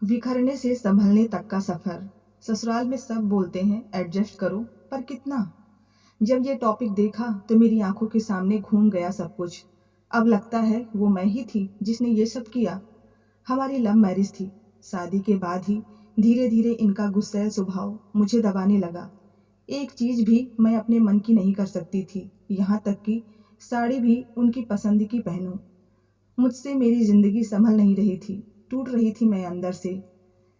बिखरने से संभलने तक का सफर। ससुराल में सब बोलते हैं एडजस्ट करो, पर कितना। जब ये टॉपिक देखा तो मेरी आंखों के सामने घूम गया सब कुछ। अब लगता है वो मैं ही थी जिसने ये सब किया। हमारी लव मैरिज थी। शादी के बाद ही धीरे धीरे इनका गुस्सैल स्वभाव मुझे दबाने लगा। एक चीज भी मैं अपने मन की नहीं कर सकती थी, यहाँ तक कि साड़ी भी उनकी पसंद की पहनूं। मुझसे मेरी जिंदगी संभल नहीं रही थी, टूट रही थी मैं अंदर से।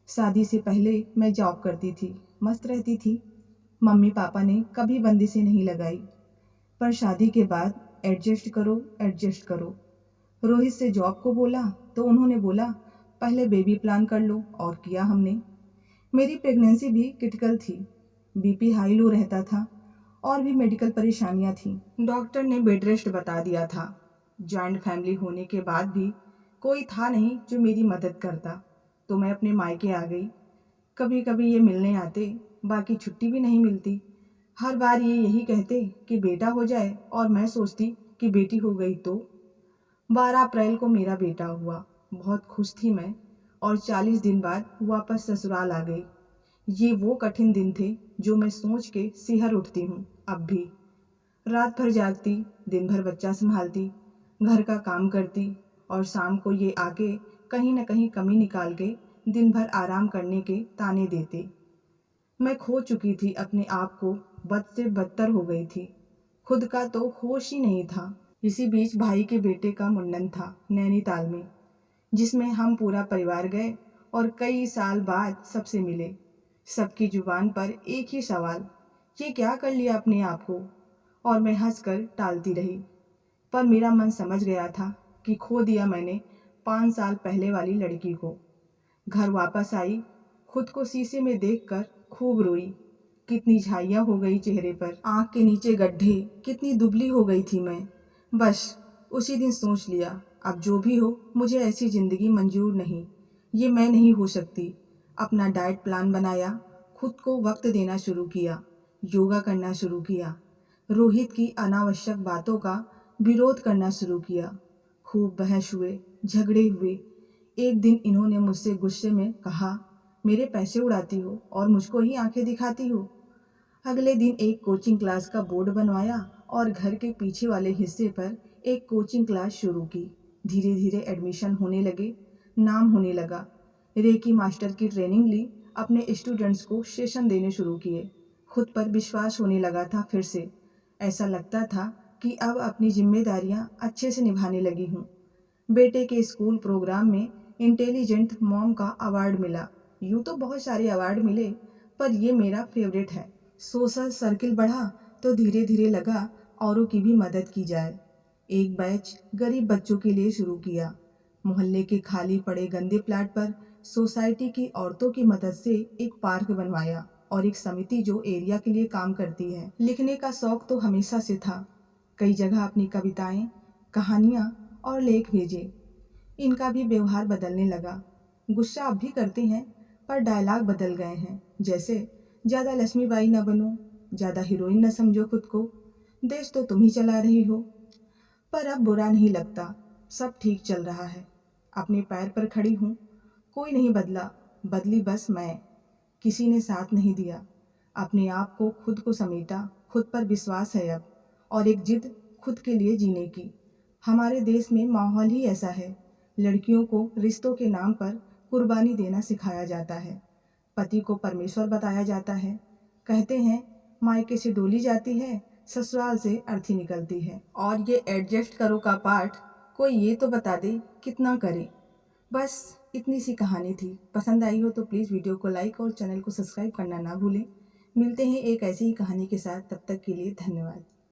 शादी से पहले मैं जॉब करती थी, मस्त रहती थी। मम्मी पापा ने कभी बंदिशें नहीं लगाई। पर शादी के बाद एडजस्ट करो एडजस्ट करो। रोहित से जॉब को बोला तो उन्होंने बोला पहले बेबी प्लान कर लो, और किया हमने। मेरी प्रेगनेंसी भी क्रिटिकल थी, बीपी हाई लो रहता था, और भी मेडिकल परेशानियां थी। डॉक्टर ने बेड रेस्ट बता दिया था। जॉइंट फैमिली होने के बाद भी कोई था नहीं जो मेरी मदद करता, तो मैं अपने मायके आ गई। कभी कभी ये मिलने आते, बाकी छुट्टी भी नहीं मिलती। हर बार ये यही कहते कि बेटा हो जाए, और मैं सोचती कि बेटी हो गई तो। 12 अप्रैल को मेरा बेटा हुआ। बहुत खुश थी मैं, और 40 दिन बाद वापस ससुराल आ गई। ये वो कठिन दिन थे जो मैं सोच के सिहर उठती हूँ अब भी। रात भर जागती, दिन भर बच्चा संभालती, घर का काम करती, और शाम को ये आके कहीं न कहीं कमी निकाल के दिन भर आराम करने के ताने देते। मैं खो चुकी थी अपने आप को, बद से बदतर हो गई थी। खुद का तो होश ही नहीं था। इसी बीच भाई के बेटे का मुंडन था नैनीताल में, जिसमें हम पूरा परिवार गए और कई साल बाद सबसे मिले। सबकी जुबान पर एक ही सवाल, ये क्या कर लिया अपने आप को, और मैं हंसकर टालती रही। पर मेरा मन समझ गया था कि खो दिया मैंने 5 साल पहले वाली लड़की को। घर वापस आई, खुद को शीशे में देखकर खूब रोई। कितनी झाइयाँ हो गई चेहरे पर, आँख के नीचे गड्ढे, कितनी दुबली हो गई थी मैं। बस उसी दिन सोच लिया, अब जो भी हो मुझे ऐसी ज़िंदगी मंजूर नहीं, ये मैं नहीं हो सकती। अपना डाइट प्लान बनाया, खुद को वक्त देना शुरू किया, योगा करना शुरू किया, रोहित की अनावश्यक बातों का विरोध करना शुरू किया। खूब बहस हुए, झगड़े हुए। एक दिन इन्होंने मुझसे गुस्से में कहा, मेरे पैसे उड़ाती हो और मुझको ही आंखें दिखाती हो। अगले दिन एक कोचिंग क्लास का बोर्ड बनवाया और घर के पीछे वाले हिस्से पर एक कोचिंग क्लास शुरू की। धीरे धीरे एडमिशन होने लगे, नाम होने लगा। रेकी मास्टर की ट्रेनिंग ली, अपने स्टूडेंट्स को सेशन देने शुरू किए। खुद पर विश्वास होने लगा था फिर से। ऐसा लगता था कि अब अपनी जिम्मेदारियां अच्छे से निभाने लगी हूँ। बेटे के स्कूल प्रोग्राम में इंटेलिजेंट मॉम का अवार्ड मिला। यूँ तो बहुत सारे अवार्ड मिले, पर ये मेरा फेवरेट है। सोशल सर्किल बढ़ा तो धीरे धीरे लगा औरों की भी मदद की जाए। एक बैच गरीब बच्चों के लिए शुरू किया। मोहल्ले के खाली पड़े गंदे प्लाट पर सोसाइटी की औरतों की मदद से एक पार्क बनवाया, और एक समिति जो एरिया के लिए काम करती है। लिखने का शौक तो हमेशा से था। कई जगह अपनी कविताएं, कहानियाँ और लेख भेजे। इनका भी व्यवहार बदलने लगा। गुस्सा अब भी करते हैं, पर डायलॉग बदल गए हैं। जैसे, ज़्यादा लक्ष्मीबाई न बनो, ज़्यादा हीरोइन न समझो खुद को, देश तो तुम ही चला रही हो। पर अब बुरा नहीं लगता, सब ठीक चल रहा है। अपने पैर पर खड़ी हूँ, कोई नहीं बदला, बदली बस मैं। किसी ने साथ नहीं दिया। अपने आप को खुद को समेटा, खुद पर विश्वास है अब, और एक जिद खुद के लिए जीने की। हमारे देश में माहौल ही ऐसा है। लड़कियों को रिश्तों के नाम पर कुर्बानी देना सिखाया जाता है। पति को परमेश्वर बताया जाता है। कहते हैं मायके से डोली जाती है, ससुराल से अर्थी निकलती है। और ये एडजस्ट करो का पाठ कोई ये तो बता दे कितना करे। बस इतनी सी कहानी थी। पसंद आई हो तो प्लीज़ वीडियो को लाइक और चैनल को सब्सक्राइब करना ना भूलें। मिलते हैं एक ऐसी ही कहानी के साथ, तब तक के लिए धन्यवाद।